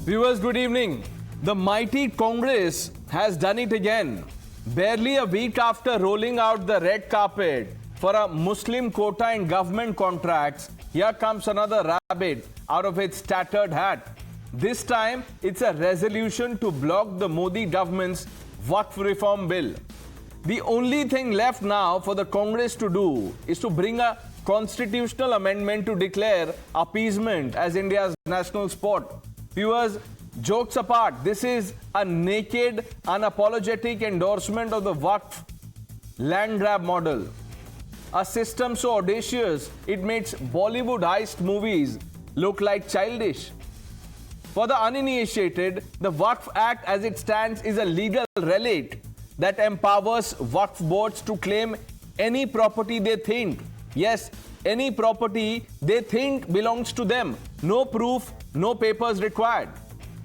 Viewers, good evening. The mighty Congress has done it again. Barely a week after rolling out the red carpet for a Muslim quota in government contracts, here comes another rabbit out of its tattered hat. This time, it's a resolution to block the Modi government's Waqf reform bill. The only thing left now for the Congress to do is to bring a constitutional amendment to declare appeasement as India's national sport. Viewers, jokes apart, this is a naked, unapologetic endorsement of the Waqf land grab model. A system so audacious, it makes Bollywood heist movies look like childish. For the uninitiated, the Waqf Act as it stands is a legal relic that empowers Waqf boards to claim any property they think. Yes, any property they think belongs to them. No proof, no papers required.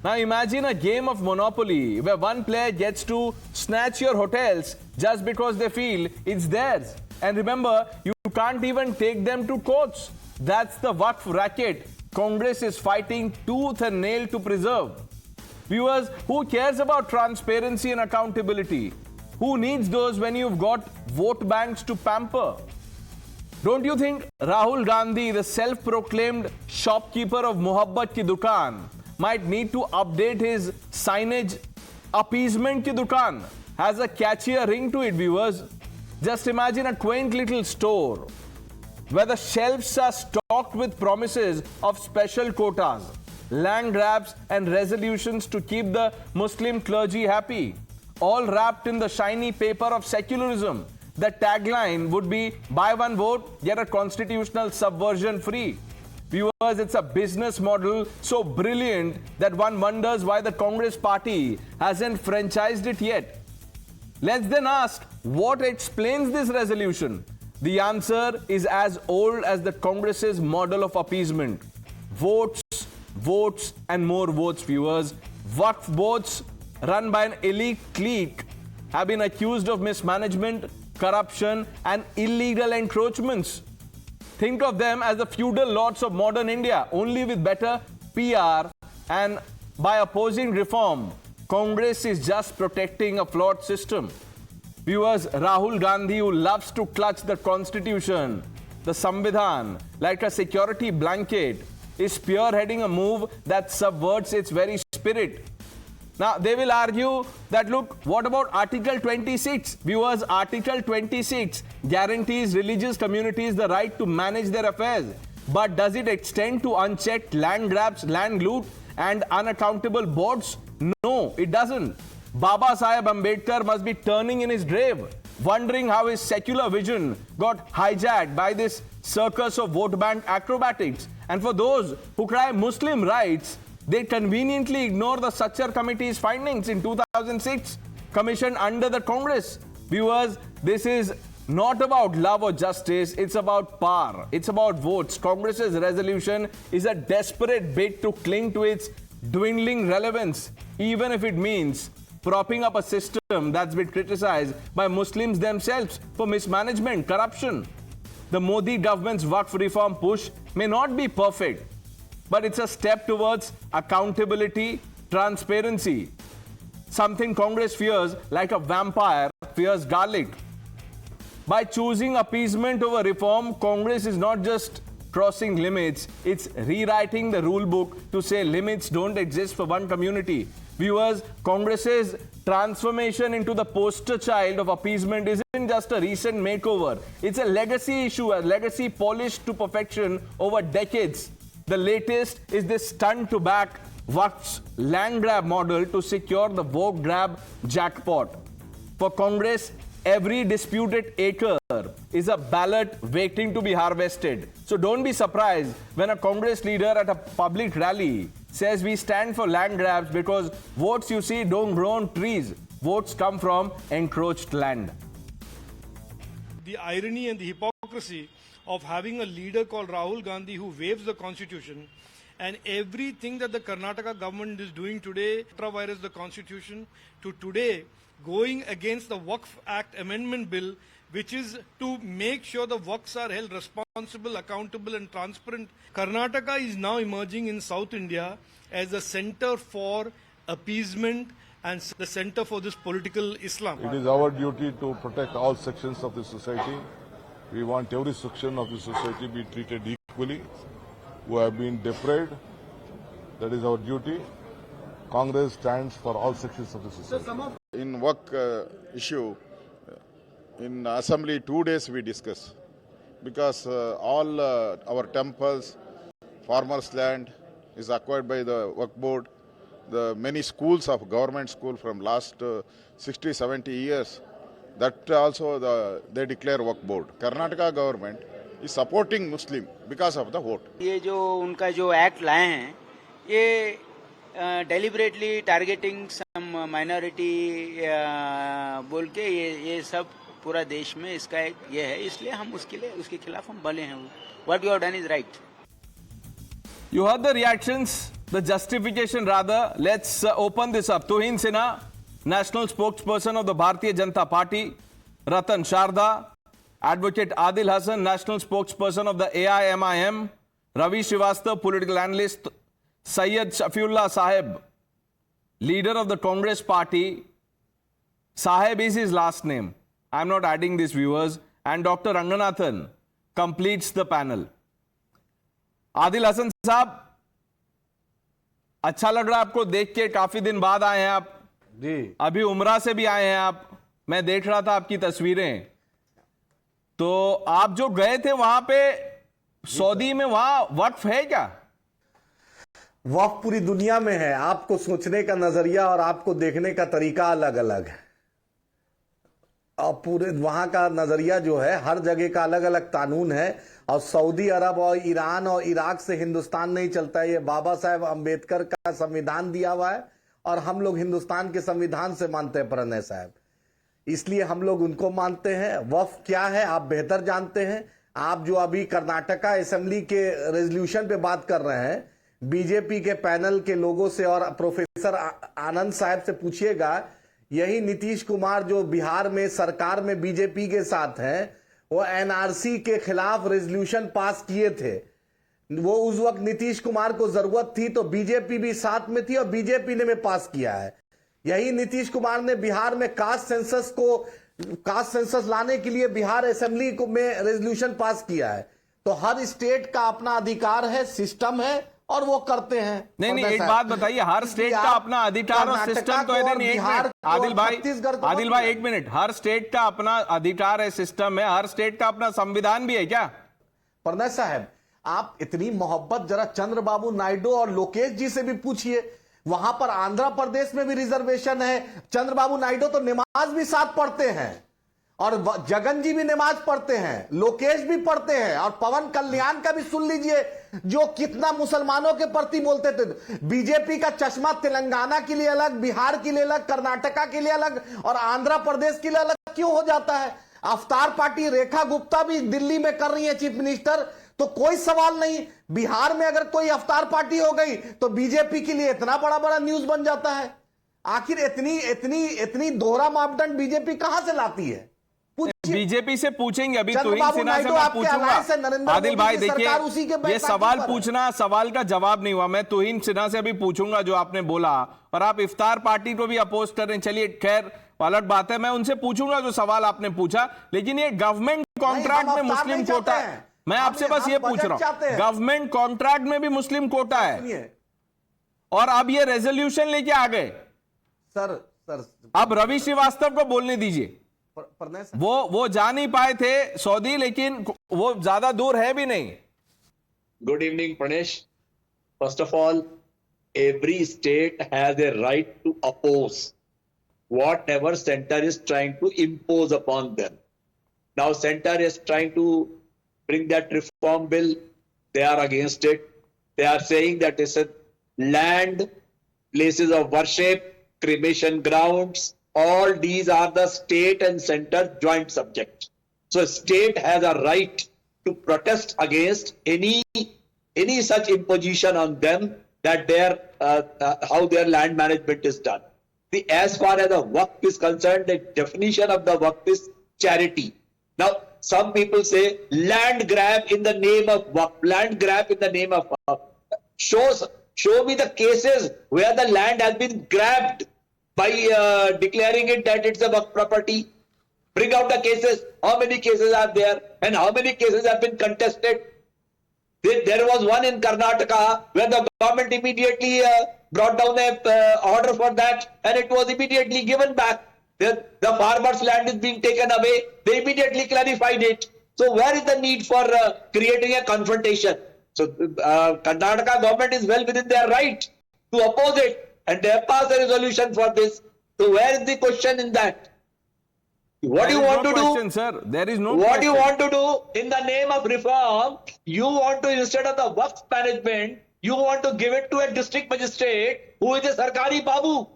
Now imagine a game of Monopoly where one player gets to snatch your hotels just because they feel it's theirs. And remember, you can't even take them to courts. That's the Waqf racket Congress is fighting tooth and nail to preserve. Viewers, who cares about transparency and accountability? Who needs those when you've got vote banks to pamper? Don't you think Rahul Gandhi, the self-proclaimed shopkeeper of Mohabbat Ki Dukaan, might need to update his signage? Appeasement Ki Dukaan has a catchier ring to it, viewers. Just imagine a quaint little store where the shelves are stocked with promises of special quotas, land grabs and resolutions to keep the Muslim clergy happy, all wrapped in the shiny paper of secularism. The tagline would be, buy one vote, get a constitutional subversion free. Viewers, it's a business model so brilliant that one wonders why the Congress party hasn't franchised it yet. Let's then ask, what explains this resolution? The answer is as old as the Congress's model of appeasement. Votes, votes and more votes, viewers. Waqf boards run by an elite clique have been accused of mismanagement, corruption and illegal encroachments. Think of them as the feudal lords of modern India, only with better PR, and by opposing reform, Congress is just protecting a flawed system. Viewers, Rahul Gandhi, who loves to clutch the constitution, the Samvidhan, like a security blanket, is spearheading a move that subverts its very spirit. Now, they will argue that, look, what about Article 26? Viewers, Article 26 guarantees religious communities the right to manage their affairs. But does it extend to unchecked land grabs, land loot and unaccountable boards? No, it doesn't. Baba Saheb Ambedkar must be turning in his grave, wondering how his secular vision got hijacked by this circus of vote bank acrobatics. And for those who cry Muslim rights, they conveniently ignore the Sachar Committee's findings in 2006, commissioned under the Congress. Viewers, this is not about love or justice, it's about power, it's about votes. Congress's resolution is a desperate bid to cling to its dwindling relevance, even if it means propping up a system that's been criticized by Muslims themselves for mismanagement, corruption. The Modi government's Waqf reform push may not be perfect, but it's a step towards accountability, transparency. Something Congress fears like a vampire fears garlic. By choosing appeasement over reform, Congress is not just crossing limits, it's rewriting the rule book to say limits don't exist for one community. Viewers, Congress's transformation into the poster child of appeasement isn't just a recent makeover. It's a legacy issue, a legacy polished to perfection over decades. The latest is this stunt to back Waqf's land grab model to secure the vote grab jackpot. For Congress, every disputed acre is a ballot waiting to be harvested. So don't be surprised when a Congress leader at a public rally says we stand for land grabs because votes, you see, don't grow on trees. Votes come from encroached land. The irony and the hypocrisy of having a leader called Rahul Gandhi who waives the constitution, and everything that the Karnataka government is doing today, ultra-virus the constitution, to today going against the Waqf Act amendment bill, which is to make sure the works are held responsible, accountable and transparent. Karnataka is now emerging in South India as a center for appeasement and the center for this political Islam. It is our duty to protect all sections of the society. We want every section of the society be treated equally. Who have been deprived, that is our duty. Congress stands for all sections of the society. In work issue, in assembly 2 days we discuss, because all our temples, farmers' land is acquired by the work board. The many schools of government school from last 60-70 years, that also they declare work board. Karnataka government is supporting Muslim because of the vote. ये जो उनका जो act लाए हैं ये deliberately targeting सम minority बोल के ये सब पूरा देश में इसका एक ये है, इसलिए हम उसके खिलाफ हम भले हैं. What you have done is right. You heard the reactions, the justification rather. Let's open this up. Tuhin Sinha, National Spokesperson of the Bharatiya Janata Party. Ratan Sharda, Advocate Adil Hassan, National Spokesperson of the AIMIM. Ravi Srivastava, Political Analyst. Syed Shafiullah Sahib, Leader of the Congress Party. Sahib is his last name. I'm not adding this, viewers. And Dr. Ranganathan completes the panel. Adil Hasan sahab, अच्छा लग रहा है आपको देख के? काफी दिन बाद आए हैं आप जी. अभी उमरा से भी आए हैं आप. मैं देख रहा था आपकी तस्वीरें. तो आप जो गए थे वहां पे सऊदी में, वहां वक्फ है क्या? वक्फ पूरी दुनिया में है. आपको सोचने का नजरिया और आपको देखने का तरीका अलग अलग है. और पूरे वहां का नजरिया जो है, हर जगह का अलग अलग कानून है. और सऊदी अरब और ईरान और इराक से हिंदुस्तान नहीं चलता है. ये बाबा साहेब अंबेडकर का संविधान दिया हुआ है और हम लोग हिंदुस्तान के संविधान से मानते हैं प्रणय साहब, इसलिए हम लोग उनको मानते हैं. वक्फ क्या है आप बेहतर जानते हैं. आप जो अभी कर्नाटका असेंबली के रेजोल्यूशन पे बात कर रहे हैं, बीजेपी के पैनल के लोगों से और प्रोफेसर आनंद साहब से पूछिएगा. यही नीतीश कुमार जो बिहार में सरकार में बीजेपी के साथ हैं, वो एनआरसी के खिलाफ रेजोल्यूशन पास किए थे. वो उस वक्त नीतीश कुमार को जरूरत थी तो बीजेपी भी साथ में थी और बीजेपी ने पास किया है. यही नीतीश कुमार ने बिहार में कास्ट सेंसस लाने के लिए बिहार असेंबली को में रेजोल्यूशन पास किया है. तो हर स्टेट का अपना अधिकार है, सिस्टम है और वो करते हैं. नहीं, एक बात बताइए, हर स्टेट का अपना अधिकार और सिस्टम तो है नहीं. एक मिनट आदिल भाई एक मिनट. हर स्टेट का अपना अधिकार है, सिस्टम है. हर स्टेट का अपना संविधान भी है क्या? प्रणय साहब, आप इतनी मोहब्बत जरा चंद्रबाबू नायडू और लोकेश जी से भी पूछिए. वहां पर आंध्र प्रदेश में भी रिजर्वेशन है. चंद्रबाबू नायडू तो नमाज भी साथ पढ़ते हैं और जगन जी भी नमाज पढ़ते हैं, लोकेश भी पढ़ते हैं. और पवन कल्याण का भी सुन लीजिए, जो कितना मुसलमानों के प्रति बोलते थे. बीजेपी का चश्मा तेलंगाना के लिए अलग, बिहार के लिए अलग, कर्नाटका के लिए अलग और आंध्र प्रदेश के लिए अलग क्यों हो जाता है? अवतार पार्टी रेखा गुप्ता भी दिल्ली में कर रही है चीफ मिनिस्टर, तो कोई सवाल नहीं. बिहार में अगर कोई अवतार पार्टी हो गई तो बीजेपी के लिए इतना बड़ा बड़ा न्यूज बन जाता है. आखिर इतनी दोहरा मापदंड बीजेपी कहां से लाती है? बीजेपी से पूछेंगे. अभी तुहिन सिन्हा से मैं पूछूंगा. आदिल भाई देखिए, ये सवाल पूछना, सवाल का जवाब नहीं हुआ. मैं तुहिन सिन्हा से अभी पूछूंगा जो आपने बोला, और आप इफ्तार पार्टी को भी अपोज कर रहे हैं. चलिए खैर अलग बात है, मैं उनसे पूछूंगा जो सवाल आपने पूछा. लेकिन ये गवर्नमेंट कॉन्ट्रैक्ट में मुस्लिम कोटा है. मैं आपसे बस ये पूछ रहा हूं, गवर्नमेंट कॉन्ट्रैक्ट में भी मुस्लिम कोटा है और अब ये रेजोल्यूशन लेके आ गए. सर अब रवि श्रीवास्तव को बोलने दीजिए. वो जा नहीं पाए थे सऊदी, लेकिन वो ज्यादा दूर है भी नहीं. Good evening, Pranesh. First of all, every state has a right to oppose whatever center is trying to impose upon them. Now, center is trying to bring that reform bill. They are against it. They are saying that it's a land, places of worship, cremation grounds. All these are the state and center joint subject. So state has a right to protest against any such imposition on them that how their land management is done. As far as the waqf is concerned, the definition of the waqf is charity. Now, some people say land grab in the name of Waqf, land grab in the name of Waqf. Show me the cases where the land has been grabbed by declaring it that it's a Waqf property. Bring out the cases. How many cases are there and how many cases have been contested? There was one in Karnataka where the government immediately brought down an order for that and it was immediately given back. The farmer's land is being taken away. They immediately clarified it. So where is the need for creating a confrontation? So Karnataka government is well within their right to oppose it and they have passed a resolution for this. So where is the question in that? What do you want to do? Sir, there is no What do you want to do in the name of reform? You want to, instead of the Waqf management, you want to give it to a district magistrate who is a Sarkari Babu.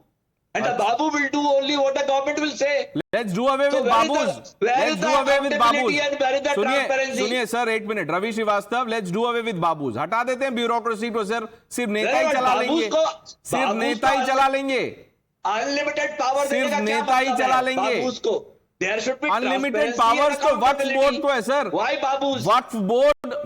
And the Babu will do only what the government will say. Let's do away So with where is Babus. the- where Let's is do the away with Babus. accountability and where is the transparency? सुनिए sir, एक minute. Ravi Srivastava, let's do away with Babus. हटा देते हैं bureaucracy को sir. सिर्फ नेता ही चला लेंगे. सिर्फ नेता ही चला लेंगे. अनलिमिटेड पावर सिर्फ नेता ही चला लेंगे. उसको there should be unlimited powers तो वक्फ बोर्ड को है sir. Why babus?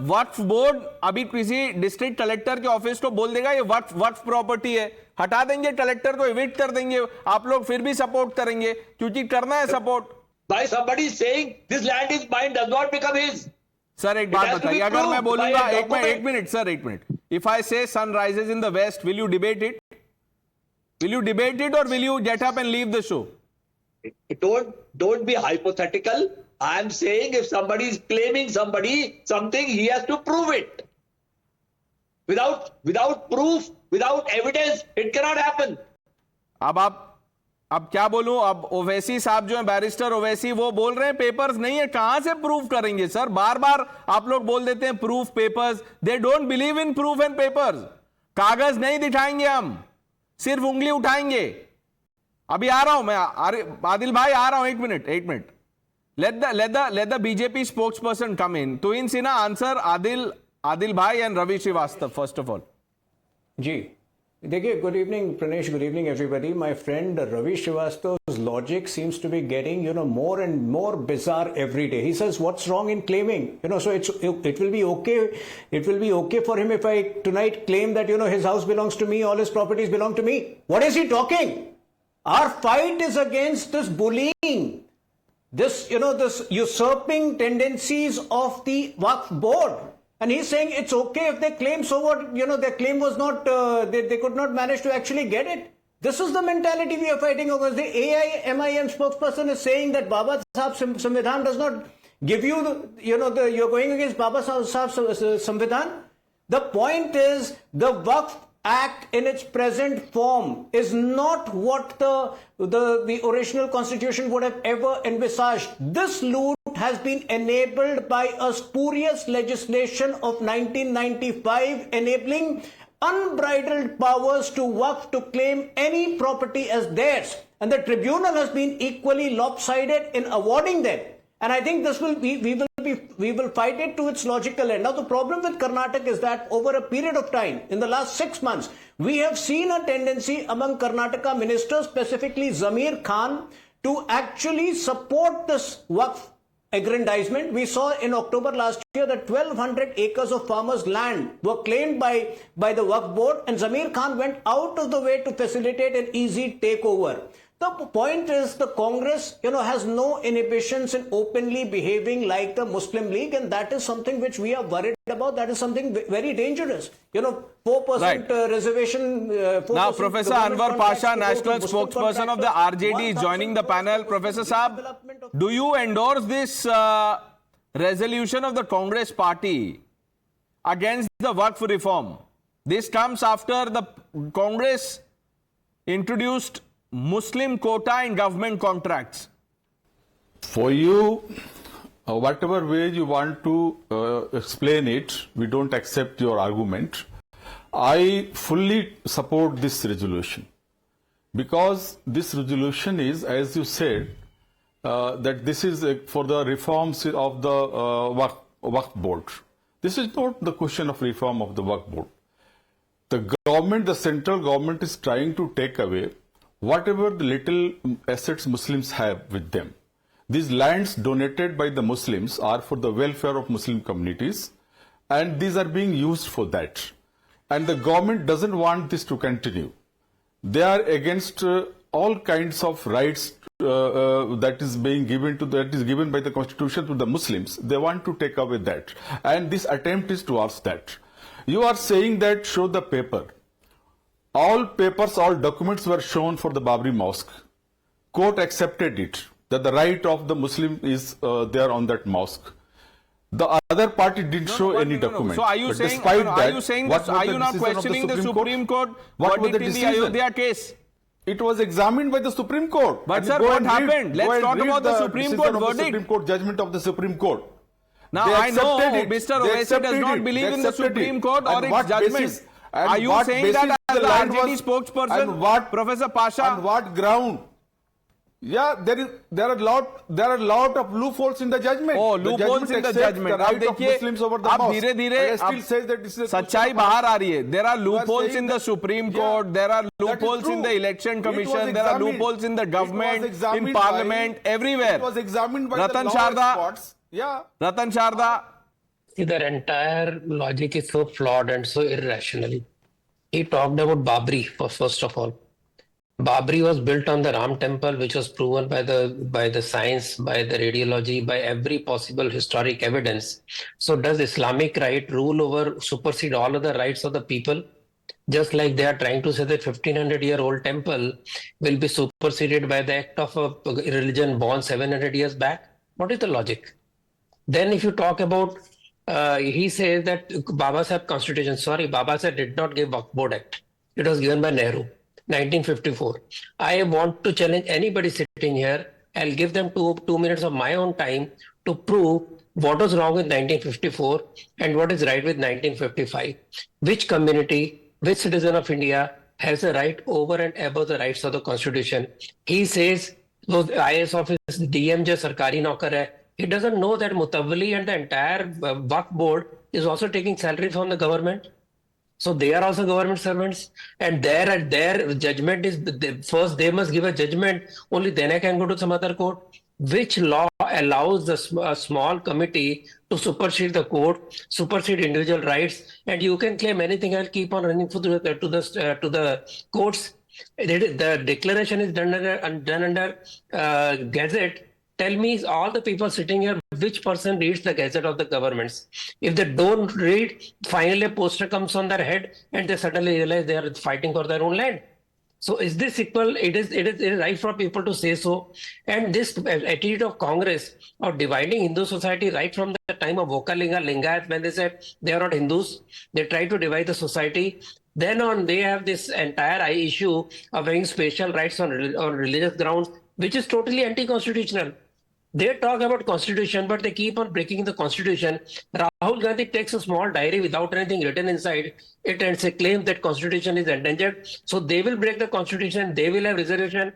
Waqf board अभी किसी डिस्ट्रिक्ट कलेक्टर के ऑफिस को बोल देगा ये वक्फ प्रॉपर्टी है, हटा देंगे, कलेक्टर को इविक्ट कर देंगे. आप लोग फिर भी सपोर्ट करेंगे क्योंकि करना है support. By somebody saying this land is mine does not become his. Sir एक बात बताइए, अगर मैं बोलूंगा एक मिनट सर, एक minute. If I say sun rises in the west, will you debate it? Will you debate it or will you get up and leave the show? Don't be hypothetical. I am saying if somebody is claiming something, he has to prove it. Without proof, without evidence, it cannot happen. अब क्या बोलूं? अब ओवैसी साहब जो है, barrister Owaisi, वो बोल रहे हैं पेपर्स नहीं है. कहां से प्रूफ करेंगे सर? बार बार आप लोग बोल देते हैं proof, papers. They don't believe in proof and papers. कागज नहीं दिखाएंगे हम, सिर्फ उंगली उठाएंगे. अभी आ रहा हूं मैं, आदिल भाई आ रहा हूं. एक minute. Let the BJP spokesperson come in. Tuhin Sinha answer Adil Bhai and Ravi Srivastava first of all. जी देखिए, good evening Pranesh, good evening everybody. My friend Ravi श्रीवास्तव's logic seems to be getting more and more bizarre every day. He says what's wrong in claiming, so it will be okay for him if I tonight claim that his house belongs to me, all his properties belong to me. What is he talking? Our fight is against this bullying, this usurping tendencies of the Waqf board. And he's saying it's okay if they claim, so what, their claim was not, they could not manage to actually get it. This is the mentality we are fighting against. The AIMIM spokesperson is saying that Baba Sahib Samvidhan does not give you, you're going against Baba Sahib Samvidhan. The point is, the Waqf Act in its present form is not what the original constitution would have ever envisaged. This loot has been enabled by a spurious legislation of 1995 enabling unbridled powers to Waqf to claim any property as theirs, and the tribunal has been equally lopsided in awarding them. And I think this we will fight it to its logical end. Now the problem with Karnataka is that over a period of time, in the last 6 months, we have seen a tendency among Karnataka ministers, specifically Zamir Khan, to actually support this Waqf aggrandizement. We saw in October last year that 1,200 acres of farmers' land were claimed by the Waqf board, and Zamir Khan went out of the way to facilitate an easy takeover. The point is, the Congress, has no inhibitions in openly behaving like the Muslim League, and that is something which we are worried about. That is something very dangerous. 4% Right. Reservation. 4% Now, Professor Anwar Pasha, national spokesperson of the RJD, is joining the panel. Professor Saab, do you endorse this resolution of the Congress party against the Waqf reform? This comes after the Congress introduced Muslim quota in government contracts. For you, whatever way you want to explain it, we don't accept your argument. I fully support this resolution because this resolution is, as you said, that this is for the reforms of the Waqf board. This is not the question of reform of the Waqf board. The central government is trying to take away whatever the little assets Muslims have with them. these lands donated by the Muslims are for the welfare of Muslim communities, and these are being used for that. And the government doesn't want this to continue. They are against all kinds of rights that is given by the constitution to the Muslims. They want to take away that, and this attempt is towards that. You are saying that show the paper. All papers, all documents were shown for the Babri Mosque. Court accepted it, that the right of the Muslim is there on that mosque. The other party didn't show any document. So are you But saying? despite Are that, you saying? what was Are the you not decision of questioning the Supreme Court? What was the in the decision? Ayodhya case? It was examined by the Supreme Court. But And sir, go what and read- happened? go Let's and talk read about the Supreme decision Court of the verdict. Supreme Court judgment of the Supreme Court. Now They I know accepted it. Mr. They Owaisi does accepted not it. believe They in the accepted Supreme it. Court or And its what judgment. basis- and Are you what saying basis that as the land RJD was- spokesperson, and what- Professor Pasha? On what ground? Yeah, there are lot of loopholes in the judgment. Oh, The loopholes in the accepts judgment. The अब right of देखिए, Muslims over the अब mosque. धीरे-धीरे And I still अब say that this is a सच्चाई बाहर आ रही है. There are loopholes saying in the that- Supreme Yeah, Court. There are that is loopholes in true. the Election It was Commission. There are examined. loopholes in the It was government, in examined Parliament, by- everywhere. It was examined by Ratan the law Sharda. experts. Yeah. Ratan Sharda. See, their entire logic is so flawed and so irrational. He talked about Babri first of all. Babri was built on the Ram temple, which was proven by the science, by the radiology, by every possible historic evidence. So does Islamic right rule over, supersede all other rights of the people? Just like they are trying to say that 1500-year-old temple will be superseded by the act of a religion born 700 years back. What is the logic? Then if you talk about, he says that Baba Saheb Constitution, Baba Saheb did not give Waqf Board Act. It was given by Nehru, 1954. I want to challenge anybody sitting here. I'll give them two minutes of my own time to prove what was wrong with 1954 and what is right with 1955. Which community, which citizen of India has a right over and above the rights of the Constitution? He says those IAS office, DM jo sarkari naukar hai. He doesn't know that Mutawalli and the entire Waqf board is also taking salary from the government. So they are also government servants, and their judgment is first they must give a judgment. Only then I can go to some other court. Which law allows a small committee to supersede the court, supersede individual rights, and you can claim anything and keep on running to the courts? The declaration is done under Gazette. Tell me, all the people sitting here, which person reads the Gazette of the governments? If they don't read, finally a poster comes on their head and they suddenly realize they are fighting for their own land. So is this equal? It is right for people to say so. And this attitude of Congress of dividing Hindu society right from the time of Vokalinga, Lingayat, when they said they are not Hindus, they try to divide the society. Then on, they have this entire issue of having special rights on religious grounds, which is totally anti-constitutional. They talk about constitution, but they keep on breaking the constitution. Rahul Gandhi takes a small diary without anything written inside it and claims that constitution is endangered. So they will break the constitution. They will have reservation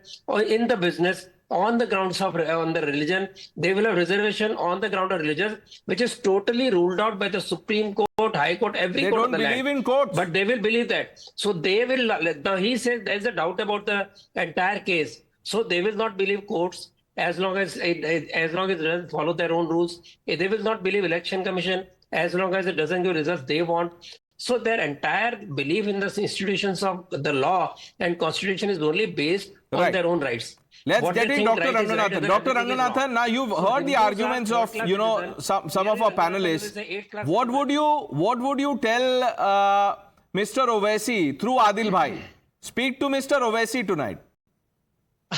in the business on the grounds of on the religion. They will have reservation on the ground of religion, which is totally ruled out by the Supreme Court, High Court, every They court don't of the believe land. in courts. But they will believe that. So they will. Now he says there is a doubt about the entire case. So they will not believe courts. As long as it doesn't follow their own rules, they will not believe election commission as long as it doesn't give results they want. So their entire belief in the institutions of the law and constitution is only based on their own rights. Let's What get they in think Dr. right is right, Ranganathan. other Dr. everything is wrong. Ranganathan, now you've So heard the Hindus are arguments of, third-class you know, citizens. some of our panelists. What would you tell Mr. Owaisi through Adil Bhai? Speak to Mr. Owaisi tonight.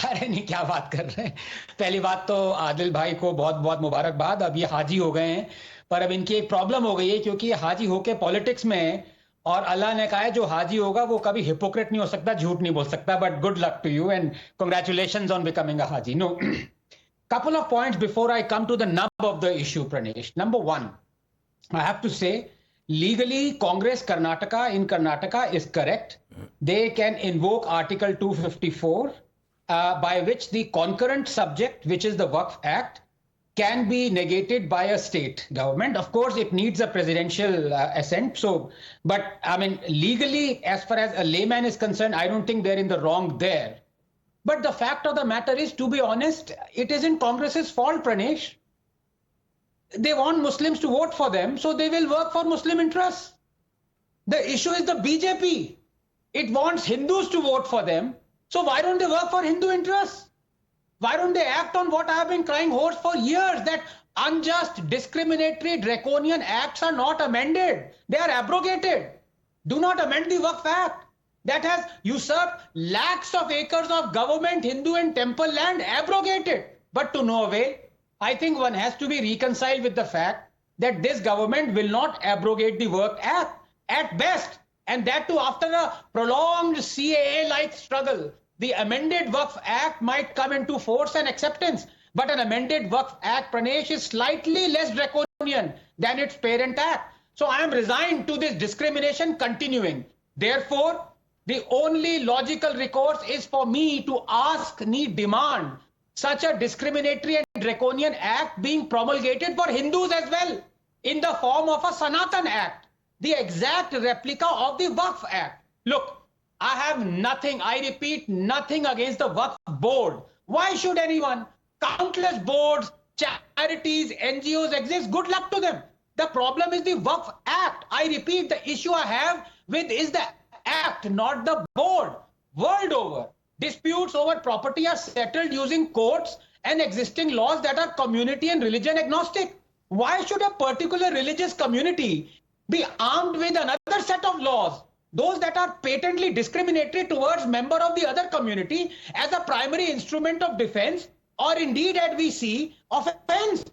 अरे नहीं, क्या बात कर रहे हैं। पहली बात तो आदिल भाई को बहुत बहुत मुबारकबाद। अब ये हाजी हो गए हैं, पर अब इनकी एक प्रॉब्लम हो गई है, क्योंकि हाजी होके पॉलिटिक्स में, और अल्लाह ने कहा है जो हाजी होगा वो कभी हिपोक्रेट नहीं हो सकता, झूठ नहीं बोल सकता। But good luck to you and congratulations on becoming a हाजी। No, couple of points before I come to the nub of the issue, Pranesh. Number one, I have to say, legally, Congress in Karnataka is correct. They can invoke Article 254, by which the concurrent subject, which is the Waqf Act, can be negated by a state government. Of course, it needs a presidential assent. So, but I mean, legally, as far as a layman is concerned, I don't think they're in the wrong there. But the fact of the matter is, to be honest, it isn't Congress's fault, Pranesh. They want Muslims to vote for them, so they will work for Muslim interests. The issue is the BJP. It wants Hindus to vote for them, so why don't they work for Hindu interests? Why don't they act on what I have been crying hoarse for years, that unjust, discriminatory, draconian acts are not amended. They are abrogated. Do not amend the Waqf Act that has usurped lakhs of acres of government, Hindu and temple land, abrogated. But to no avail. I think one has to be reconciled with the fact that this government will not abrogate the Waqf Act at best. And that too after a prolonged CAA-like struggle. The amended Waqf Act might come into force and acceptance. But an amended Waqf Act, Pranesh, is slightly less draconian than its parent act. So I am resigned to this discrimination continuing. Therefore, the only logical recourse is for me to ask, demand such a discriminatory and draconian act being promulgated for Hindus as well, in the form of a Sanatan Act, the exact replica of the Waqf Act. Look, I have nothing, I repeat, nothing against the Waqf Board. Why should anyone? Countless boards, charities, NGOs exist. Good luck to them. The problem is the Waqf Act. I repeat, the issue I have with is the act, not the board. World over, disputes over property are settled using courts and existing laws that are community and religion agnostic. Why should a particular religious community be armed with another set of laws, those that are patently discriminatory towards member of the other community, as a primary instrument of defense, or indeed, as we see, offense?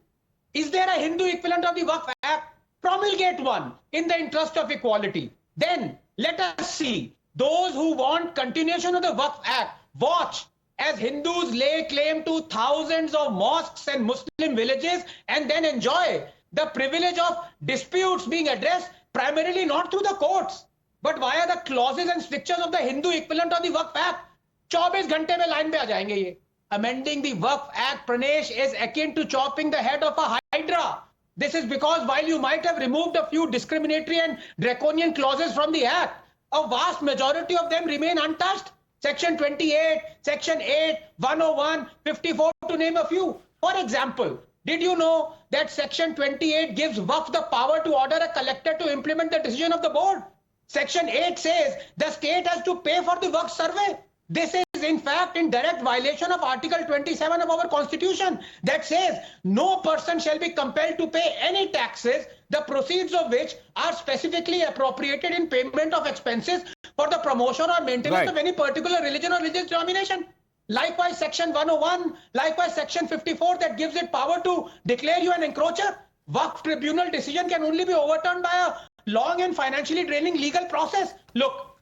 Is there a Hindu equivalent of the Waqf Act? Promulgate one in the interest of equality. Then let us see those who want continuation of the Waqf Act. Watch as Hindus lay claim to thousands of mosques and Muslim villages and then enjoy the privilege of disputes being addressed primarily not through the courts, but via the clauses and strictures of the Hindu equivalent of the Waqf Act. 24 घंटे में line पे आ जाएंगे ये. Amending the Waqf Act, Pranesh, is akin to chopping the head of a hydra. This is because while you might have removed a few discriminatory and draconian clauses from the Act, a vast majority of them remain untouched. Section 28, Section 8, 101, 54 to name a few. For example, did you know that Section 28 gives Waqf the power to order a collector to implement the decision of the board? Section 8 says the state has to pay for the Waqf survey. This is in fact in direct violation of Article 27 of our Constitution that says no person shall be compelled to pay any taxes, the proceeds of which are specifically appropriated in payment of expenses for the promotion or maintenance of any particular religion or religious denomination. Likewise, Section 101, likewise Section 54 that gives it power to declare you an encroacher. Waqf tribunal decision can only be overturned by a long and financially draining legal process. Look,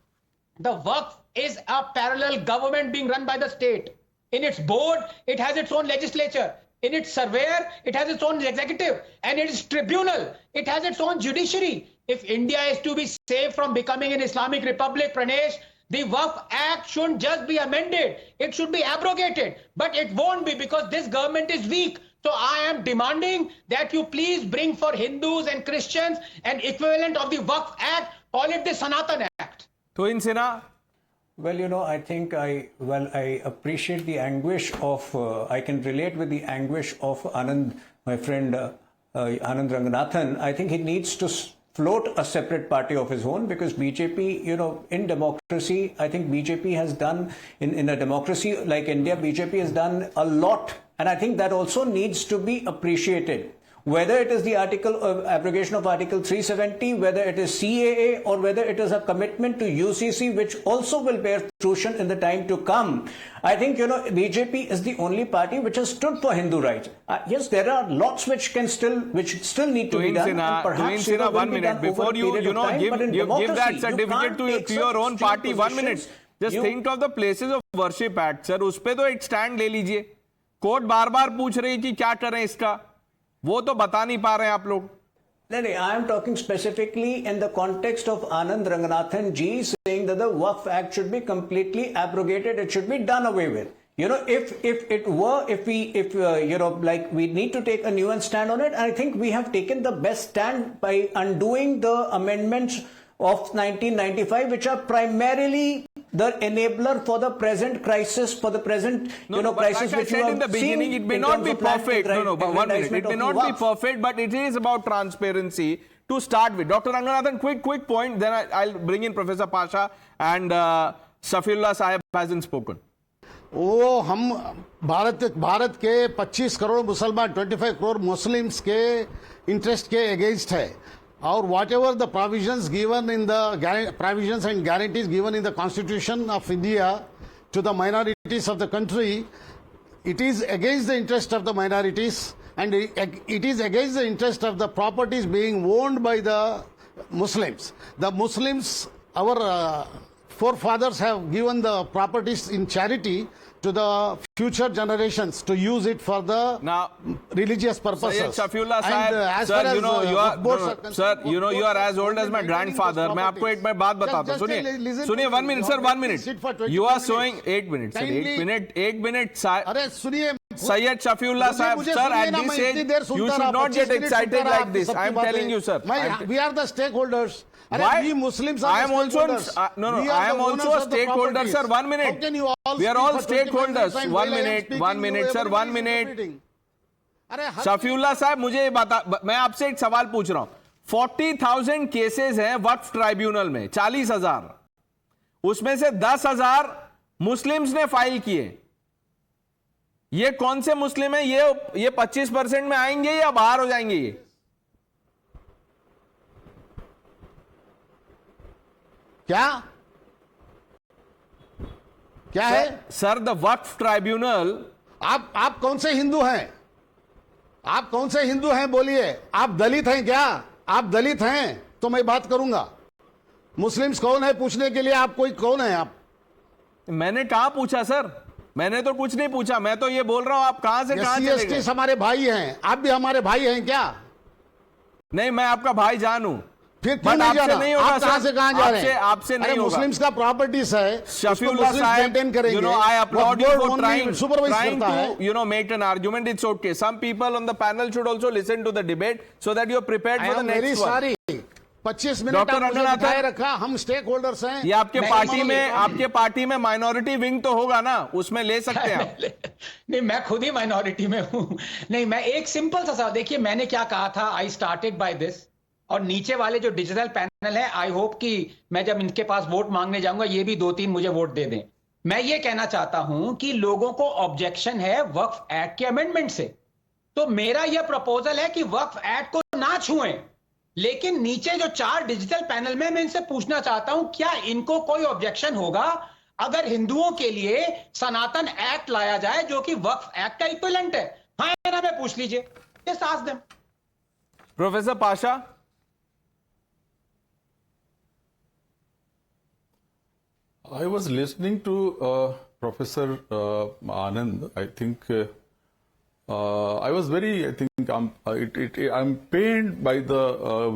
the Waqf is a parallel government being run by the state. In its board, it has its own legislature. In its surveyor, it has its own executive. And in its tribunal, it has its own judiciary. If India is to be saved from becoming an Islamic republic, Pranesh, the Waqf Act shouldn't just be amended. It should be abrogated. But it won't be because this government is weak. So I am demanding that you please bring for Hindus and Christians an equivalent of the Waqf Act. Call it the Sanatan Act. Twin Sina. Well, you know, I think I appreciate the anguish of, I can relate with the anguish of Anand, my friend Anand Ranganathan. I think he needs to float a separate party of his own because BJP, you know, in democracy, I think BJP has done, in a democracy like India, BJP has done a lot. And I think that also needs to be appreciated. Whether it is the abrogation of Article 370, whether it is CAA, or whether it is a commitment to UCC, which also will bear fruition in the time to come. I think, you know, BJP is the only party which has stood for Hindu rights. Yes, there are lots which still need to be done. And perhaps, Twin Sina, 1 minute. Before you give that certificate to your own party, 1 minute. Just think of the Places of Worship Act, sir. उस पे तो एक stand ले लीजिए. Court बार-बार पूछ रही कि क्या करें इसका. वो तो बता नहीं पा रहे हैं आप लोग. नहीं, I am talking specifically in the context of Anand Ranganathan ji saying that the Waqf Act should be completely abrogated. It should be done away with. You know, if you know, like we need to take a nuanced stand on it. I think we have taken the best stand by undoing the amendments of 1995, which are primarily the enabler for the present crisis, for the present But crisis like I which you said have in the beginning, seen it may in not terms be of land perfect. But 1 minute. It may not be Waqf. perfect, but it is about transparency to start with. Dr. Ranganathan, quick point. Then I'll bring in Professor Pasha, and Safiullah Sahib hasn't spoken. वो हम भारत के 25 करोड़ मुसलमान 25 crore Muslims के interest के against है और whatever the provisions given in the provisions and guarantees given in the constitution of India to the minorities of the country, it is against the interest of the minorities and it is against the interest of the properties being owned by the Muslims. The Muslims, our forefathers have given the properties in charity to the future generations to use it for the Now, religious purposes. Sayyid Shafiullah And, Sahib, as sir, far as, you know, you are, boards no, are concerned, sir, you know, you are as old as my maintaining grandfather. those मैं आपको एक मैं बात बताता हूँ. सुनिए 1 minute, sir, 1 minute. Sit for 20 You are minutes. showing 8 minutes, sir. 1 minute. अरे सुनिए Sayyid Shafiullah Sahib, मुझे sir, सुनिए at ना, this मैं इतनी age, देर you सुनता should रहा, not 25 get मिनट excited सुनता रहा like this. आपकी I am सबकी telling you, sir. We are the stakeholders. Why? We Muslims are I am the also stakeholders. no. We are I am the also owners a of the stakeholder, properties. sir. 1 minute. How can you all We are speak all for 25 stakeholders. minutes and 1 while I am minute. speaking, 1 minute, sir. 1 everybody is minute. interpreting. अरे शफीउल्लाह साहब, मुझे ये बता, मैं आपसे एक सवाल पूछ रहा हूं. 40,000 केसेस हैं वक्फ ट्राइब्यूनल में, 40,000. उसमें से 10,000 मुस्लिम्स ने फाइल किए. ये कौन से मुस्लिम है? ये 25% में आएंगे या बाहर हो जाएंगे? ये क्या है सर? The Waqf tribunal. आप कौन से हिंदू हैं? आप कौन से हिंदू हैं बोलिए? आप दलित हैं क्या? आप दलित हैं तो मैं बात करूंगा. मुस्लिम्स कौन है पूछने के लिए? आप कोई कौन है? आप मैंने कहां पूछा सर? मैंने तो कुछ नहीं पूछा. मैं तो ये बोल रहा हूं, आप कहां से कहां चले गए? हमारे भाई हैं. आप भी हमारे भाई हैं क्या? नहीं, मैं आपका भाई जानू. फिर क्यों नहीं जाना? नहीं होगा, आप कहां से कहां जा रहे हैं? आपसे नहीं होगा. मुस्लिम्स का प्रॉपर्टीज है, Shafiullah Sahib, you know, I applaud you for trying to, make an argument. It's okay. Some people on the panel should also listen to the debate so that you're prepared for the next one. Sorry. 25 minute doctor आपने रंगनाथन दिखाए रखा. हम stake holders हैं. ये आपके party में minority wing तो होगा ना, उसमें ले सकते हैं आप. नहीं, मैं खुद ही माइनॉरिटी में हूं. नहीं, मैं एक सिंपल सा देखिए, मैंने क्या कहा था. I started by this. और नीचे वाले जो डिजिटल पैनल है, आई होप कि मैं जब इनके पास वोट मांगने जाऊंगा, ये भी 2-3 मुझे वोट दे दें. मैं ये कहना चाहता हूं कि लोगों को ऑब्जेक्शन है वक्फ एक्ट के अमेंडमेंट से. तो मेरा यह प्रपोजल है कि वक्फ एक्ट को ना छुएं. लेकिन नीचे जो 4 डिजिटल पैनल में, मैं इनसे पूछना चाहता हूं, क्या इनको कोई ऑब्जेक्शन होगा अगर हिंदुओं के लिए सनातन एक्ट लाया जाए जो कि वक्फ एक्ट का इक्विवेलेंट है? हाँ ना, मैं पूछ लीजिए. Just ask them. Professor Pasha. I was listening to Professor Anand. I think I was very. I think I'm pained by the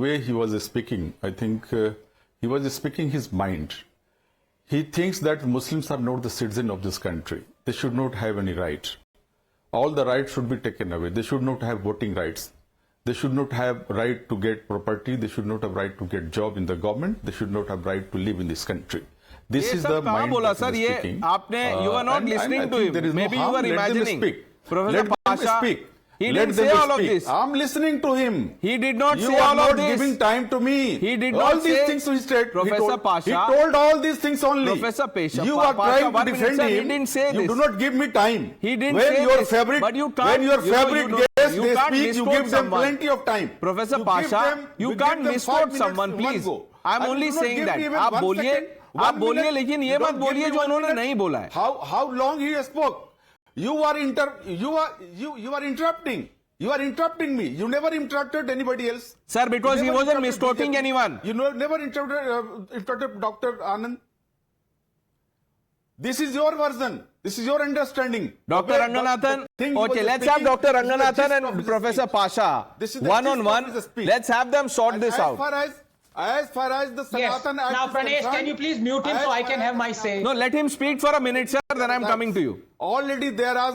way he was speaking. I think he was speaking his mind. He thinks that Muslims are not the citizen of this country. They should not have any rights. All the rights should be taken away. They should not have voting rights. They should not have right to get property. They should not have right to get job in the government. They should not have right to live in this country. This is the mind बोला that sir? he is ये speaking. आपने you are not listening to him. There is no Maybe you harm. are Let them imagining. speak. Professor Let them Pasha, speak. he Let didn't them say all of speak. this. I'm listening to him. He did not You say are all not of this. giving time to me. He did all not these say. things he said. Professor Pasha. He told all these things only. Professor Pasha. You are trying to 1 minute, defend sir, him. He didn't say you this. do not give me time. He didn't when say your this. favorite, But you can't. when your favorite guests you they can't speak, you misquote give them someone. plenty of time. Professor you Pasha, you can't misquote someone, please. I'm only saying that. आप बोलिए, लेकिन ये मत बोलिए जो उन्होंने नहीं बोला है. How long he spoke? You are interrupting. You are interrupting me. You never interrupted anybody else. Sir, because he wasn't misquoting anyone. You never interrupted Dr. Anand. This is your version. This is your understanding. Dr. Ranganathan. Okay, let's have Dr. Ranganathan and Professor Pasha one-on-one. Let's have them sort this out. As far as the Sanatan Act Now, is Pranesh, concerned, can you please mute him so I can have my say? No, let him speak for a minute, sir. Then I'm coming to you. Already there are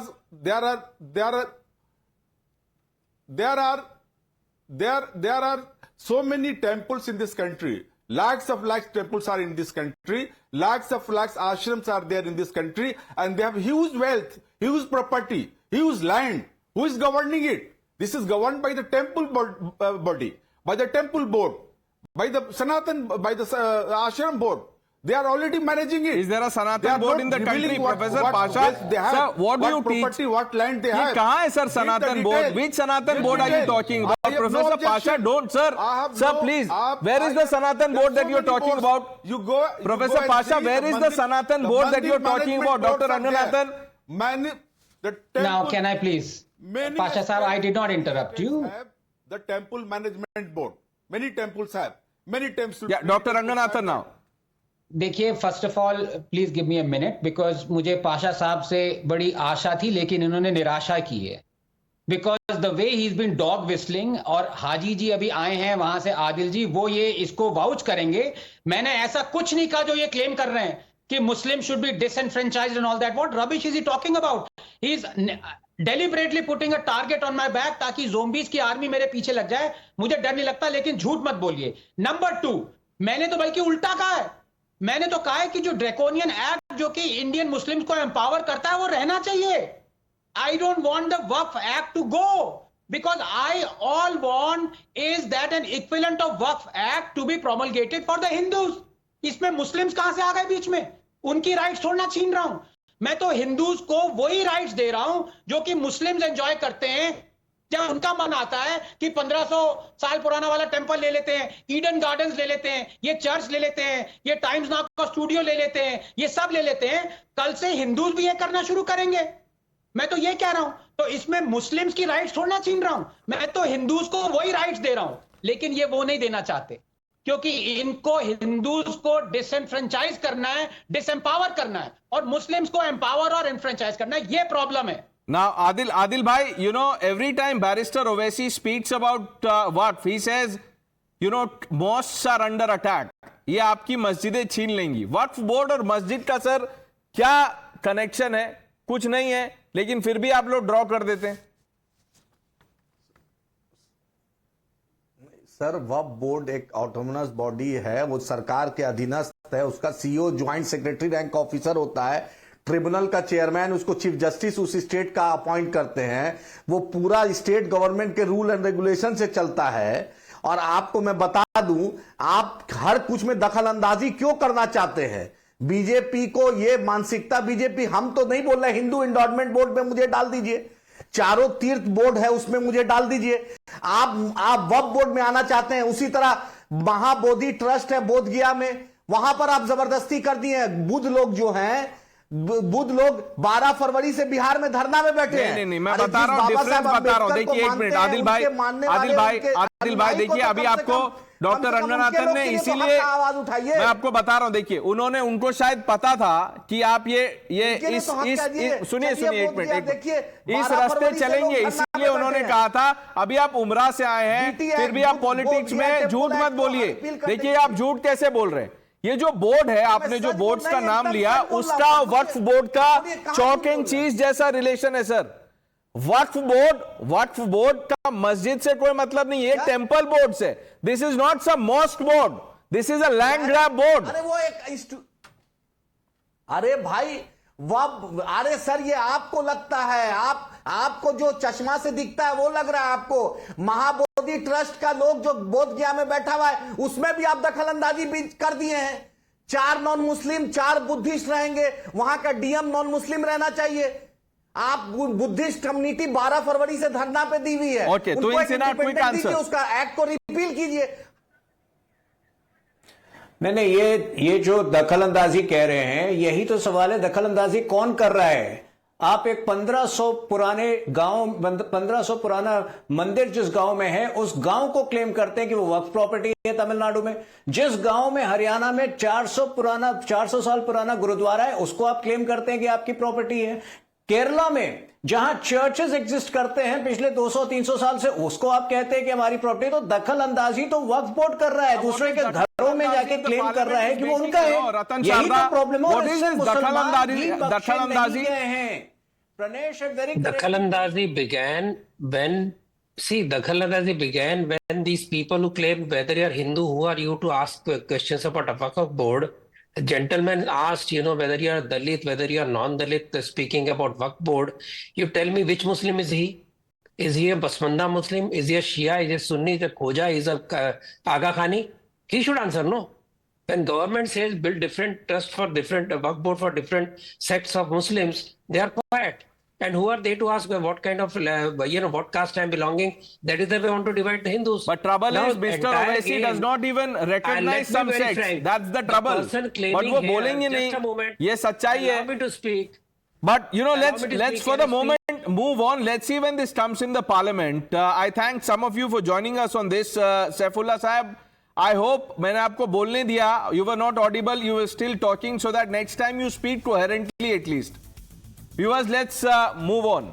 so many temples in this country. Lakhs of lakhs temples are in this country. Lakhs of lakhs ashrams are there in this country, and they have huge wealth, huge property, huge land. Who is governing it? This is governed by the temple body, by the temple board, by the Sanatan, by the ashram board. They are already managing it. Is there a Sanatan board in the country, Professor Pasha? They have, sir, what do you property, teach? what land they ये have? कहाँ है sir Read the Sanatan board? detail. Which Sanatan Read board are you detail. talking about? I have no Professor Pasha, objection. don't sir. I have Sir, no- please. I- Where is I- the Sanatan There board are that so you are many talking boards. about? You go, Professor and Pasha, see where is the Mandir- Sanatan board that you are talking management about, Dr. boards are there. Ranganathan? The Now, temple- can I please? Many Pasha Sahab, I did not interrupt you. have the temple management board. Many temples have. Many temples. Yeah, Dr. Ranganathan now. देखिए first of all please give me a minute because मुझे पाशा साहब से बड़ी आशा थी लेकिन इन्होंने निराशा की है because the way he is been dog whistling और हाजी जी अभी आए हैं वहां से आदिल जी वो ये इसको वाउच करेंगे मैंने ऐसा कुछ नहीं कहा जो ये क्लेम कर रहे हैं कि Muslim should be disenfranchised and all that what rubbish is he talking about he is deliberately putting a target on my back ताकि ज़ोंबीज की आर्मी मेरे पीछे लग जाए मुझे डर नहीं लगता लेकिन झूठ मत बोलिए नंबर 2 मैंने तो बल्कि उल्टा कहा है मैंने तो कहा है कि जो ड्रैकोनियन एक्ट जो कि इंडियन मुस्लिम्स को एम्पावर करता है वो रहना चाहिए I don't want the Waqf act to go because I all want is that an equivalent of Waqf act to be promulgated for the Hindus इसमें मुस्लिम्स कहां से आ गए बीच में उनकी राइट्स थोड़ा छीन रहा हूं मैं तो हिंदूज को वही राइट्स दे रहा हूं जो कि मुस्लिम्स एंजॉय करते हैं जब उनका मन आता है कि 1500 साल पुराना वाला टेंपल ले लेते हैं ईडन गार्डन्स ले लेते हैं ये चर्च ले लेते हैं ये टाइम्स नाउ का स्टूडियो ले लेते हैं ये सब ले लेते हैं कल से हिंदूज भी ये करना शुरू करेंगे मैं तो ये कह रहा हूं तो इसमें मुस्लिम्स की राइट्स थोड़ा छीन रहा हूं मैं तो हिंदूज को वही राइट्स दे रहा हूं लेकिन ये वो नहीं देना चाहते क्योंकि इनको हिंदूज को डिसएनफ्रेंचाइज करना है डिसएम्पावर करना है और मुस्लिम्स को एम्पावर और एनफ्रेंचाइज करना है ये प्रॉब्लम है Now, Adil bhai, you know, every time Barrister Owaisi speaks about Waqf, he says, you know, mosques are under attack. ये आपकी मस्जिदें छीन लेंगी. वक्फ बोर्ड और मस्जिद का सर क्या कनेक्शन है? कुछ नहीं है, लेकिन फिर भी आप लोग ड्रॉ कर देते हैं. सर वक्फ बोर्ड एक ऑटोनोमस बॉडी है वो सरकार के अधीनस्थ है उसका CEO joint secretary rank officer होता है ट्रिब्यूनल का चेयरमैन उसको चीफ जस्टिस उस स्टेट का अपॉइंट करते हैं वो पूरा स्टेट गवर्नमेंट के रूल एंड रेगुलेशन से चलता है और आपको मैं बता दूं आप हर कुछ में दखल अंदाजी क्यों करना चाहते हैं बीजेपी को ये मानसिकता बीजेपी हम तो नहीं बोल रहे हिंदू एंडोर्समेंट बोर्ड में मुझे डाल दीजिए चारों तीर्थ बोर्ड है उसमें मुझे डाल दीजिए आप वक्फ बोर्ड में आना चाहते हैं उसी तरह महाबोधि ट्रस्ट है बोध गया में वहां पर आप जबरदस्ती कर दिए बुद्ध लोग जो हैं बुद्ध लोग 12 फरवरी से बिहार में धरना में बैठे हैं नहीं मैं बता रहा हूं डिफरेंस बता रहा हूं देखिए एक मिनट आदिल भाई देखिए अभी आपको डॉक्टर रंगनाथन ने इसीलिए आवाज उठाइए मैं आपको बता रहा हूं देखिए उन्होंने उनको शायद पता था कि आप ये सुनिए एक मिनट इस रास्ते चलेंगे इसलिए उन्होंने कहा था अभी आप उमरा से आए हैं फिर भी आप पॉलिटिक्स में झूठ मत बोलिए देखिए आप झूठ कैसे बोल रहे हैं ये जो बोर्ड है आपने जो बोर्ड्स का नाम लिया उसका वक्फ बोर्ड का चौक एंड चीज जैसा रिलेशन है सर वक्फ बोर्ड का मस्जिद से कोई मतलब नहीं है टेंपल बोर्ड से this is not some mosque board this is a land grab board अरे वो एक अरे भाई अरे सर ये आपको लगता है आपको जो चश्मा से दिखता है वो लग रहा है आपको महाबोधि ट्रस्ट का लोग जो बोध गया में बैठा हुआ है उसमें भी आप दखल अंदाजी भी कर दिए हैं 4 नॉन मुस्लिम 4 बुद्धिस्ट रहेंगे वहां का डीएम नॉन मुस्लिम रहना चाहिए आप बुद्धिस्ट कम्युनिटी 12 फरवरी से धरना पे दी हुई है ओके तो क्विक आंसर उसका एक्ट को रिपील कीजिए नहीं ये जो दखल अंदाजी कह रहे हैं यही तो सवाल है दखल अंदाजी कौन कर रहा है आप एक 1500 पुराना मंदिर जिस गांव में है उस गांव को क्लेम करते हैं कि वो वक्फ प्रॉपर्टी है तमिलनाडु में जिस गांव में हरियाणा में 400 साल पुराना गुरुद्वारा है उसको आप क्लेम करते हैं कि आपकी प्रॉपर्टी है केरला में जहां चर्चेस एग्जिस्ट करते हैं पिछले 200-300 साल से उसको आप कहते हैं कि हमारी प्रॉपर्टी तो दखल अंदाजी तो वक्फ बोर्ड कर रहा है दूसरे के घरों में जाके क्लेम कर रहा है कि वो उनका है यही तो प्रॉब्लम है दखल अंदाजी began when See, Dakhaladazi began when these people who claim whether you're Hindu, who are you to ask questions about a Waqf board? The gentleman asked, whether you're Dalit, whether you're non-Dalit, speaking about Waqf board. You tell me which Muslim is he? Is he a Basmanda Muslim? Is he a Shia? Is he a Sunni? Is he a Khoja? Is he a Aga Khani? He should answer no. When government says build different trust for different Waqf board for different sects of Muslims, they are quiet. And who are they to ask what kind of, what caste I'm belonging? That is the way they want to divide the Hindus. But trouble Now, is, Mr. entire Owaisi game- does not even And recognize let me some be very sects. frank. That's the The trouble. person claiming But वो here, बोलेंगे just नहीं. a moment. ये सच्चाई Allow है. me to speak. But Allow let's me to let's speak. for the Can I moment move on. Let's see when this comes in the parliament. I thank some of you for joining us on this. Saifullah Sahab, I hope मैंने आपको बोलने दिया. You were not audible. You were still talking, so that next time you speak coherently at least. Viewers, let's move on.